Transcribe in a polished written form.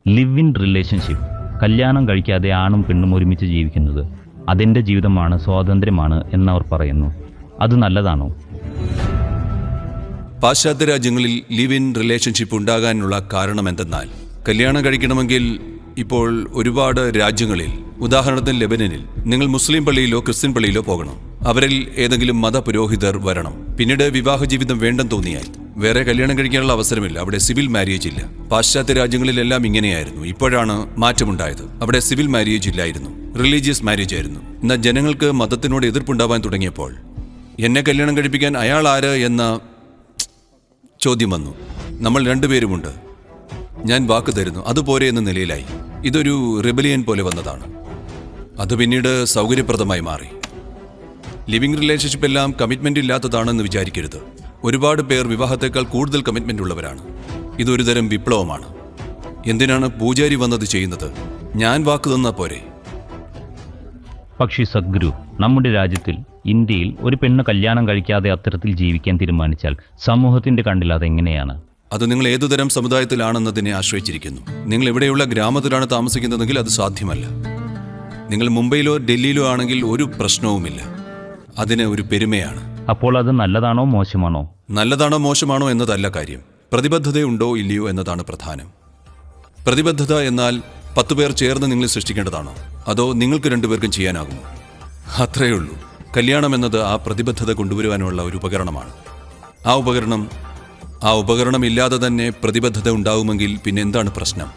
Live in relationship, കല്യാണം കഴിക്കാതെ ആണും പെണ്ണും ഒരുമിച്ച് ജീവിക്കുന്നത്, അതിൻ്റെ ജീവിതമാണ്, സ്വാതന്ത്ര്യമാണ് എന്നവർ പറയുന്നു. അത് നല്ലതാണോ? പാശ്ചാത്യ രാജ്യങ്ങളിൽ ലിവ് ഇൻ റിലേഷൻഷിപ്പ് ഉണ്ടാകാനുള്ള കാരണം എന്തെന്നാൽ, കല്യാണം കഴിക്കണമെങ്കിൽ ഇപ്പോൾ ഒരുപാട് രാജ്യങ്ങളിൽ, ഉദാഹരണത്തിന് ലെബനനിൽ, നിങ്ങൾ മുസ്ലിം പള്ളിയിലോ ക്രിസ്ത്യൻ പള്ളിയിലോ പോകണം. അവരിൽ ഏതെങ്കിലും മതപുരോഹിതർ വരണം. പിന്നീട് വിവാഹ ജീവിതം വേണ്ടെന്ന് തോന്നിയാൽ വേറെ കല്യാണം കഴിക്കാനുള്ള അവസരമില്ല. അവിടെ സിവിൽ മാര്യേജ് ഇല്ല. പാശ്ചാത്യ രാജ്യങ്ങളിലെല്ലാം ഇങ്ങനെയായിരുന്നു. ഇപ്പോഴാണ് മാറ്റമുണ്ടായത്. അവിടെ സിവിൽ മാര്യേജ് ഇല്ലായിരുന്നു, റിലീജിയസ് മാര്യേജ് ആയിരുന്നു. എന്നാൽ ജനങ്ങൾക്ക് മതത്തിനോട് എതിർപ്പുണ്ടാവാൻ തുടങ്ങിയപ്പോൾ എന്നെ കല്യാണം കഴിപ്പിക്കാൻ അയാൾ ആര് എന്ന ചോദ്യം വന്നു. നമ്മൾ രണ്ടുപേരുമുണ്ട്, ഞാൻ വാക്ക് തരുന്നു, അതുപോരെ എന്ന നിലയിലായി. ഇതൊരു റിബലിയൻ പോലെ വന്നതാണ്. അത് പിന്നീട് സൗകര്യപ്രദമായി മാറി. ലിവിംഗ് റിലേഷൻഷിപ്പ് എല്ലാം കമ്മിറ്റ്മെന്റ് ഇല്ലാത്തതാണെന്ന് വിചാരിക്കരുത്. ഒരുപാട് പേർ വിവാഹത്തേക്കാൾ കൂടുതൽ കമ്മിറ്റ്മെന്റ് ഉള്ളവരാണ്. ഇതൊരു തരം വിപ്ലവമാണ്. എന്തിനാണ് പൂജാരി വന്നത് ചെയ്യുന്നത്? ഞാൻ വാക്ക് തന്നാ പോരെ? പക്ഷേ സദ്ഗുരു, നമ്മുടെ രാജ്യത്തിൽ, ഇന്ത്യയിൽ ഒരു പെണ്ണ് കല്യാണം കഴിക്കാതെ അത്തരത്തിൽ ജീവിക്കാൻ തീരുമാനിച്ചാൽ സമൂഹത്തിന്റെ കണ്ണിൽ അതെങ്ങനെയാണ്? അത് നിങ്ങൾ ഏതുതരം സമുദായത്തിലാണെന്നതിനെ ആശ്രയിച്ചിരിക്കുന്നു. നിങ്ങൾ എവിടെയുള്ള ഗ്രാമത്തിലാണ് താമസിക്കുന്നതെങ്കിൽ അത് സാധ്യമല്ല. നിങ്ങൾ മുംബൈയിലോ ഡൽഹിയിലോ ആണെങ്കിൽ ഒരു പ്രശ്നവുമില്ല. അതിന് ഒരു പെരുമയാണ്. അപ്പോൾ അത് നല്ലതാണോ മോശമാണോ? നല്ലതാണോ മോശമാണോ എന്നതല്ല കാര്യം. പ്രതിബദ്ധതയുണ്ടോ ഇല്ലയോ എന്നതാണ് പ്രധാനം. പ്രതിബദ്ധത എന്നാൽ 10 പേർ ചേർന്ന് നിങ്ങളെ സൃഷ്ടിക്കേണ്ടതാണോ, അതോ നിങ്ങൾക്ക് 2 പേർക്കും ചെയ്യാനാകുമോ? അത്രയേ ഉള്ളൂ. കല്യാണം എന്നത് ആ പ്രതിബദ്ധത കൊണ്ടുവരുവാനുള്ള ഒരു ഉപകരണമാണ്. ആ ഉപകരണം ഇല്ലാതെ തന്നെ പ്രതിബദ്ധത ഉണ്ടാവുമെങ്കിൽ പിന്നെ എന്താണ് പ്രശ്നം?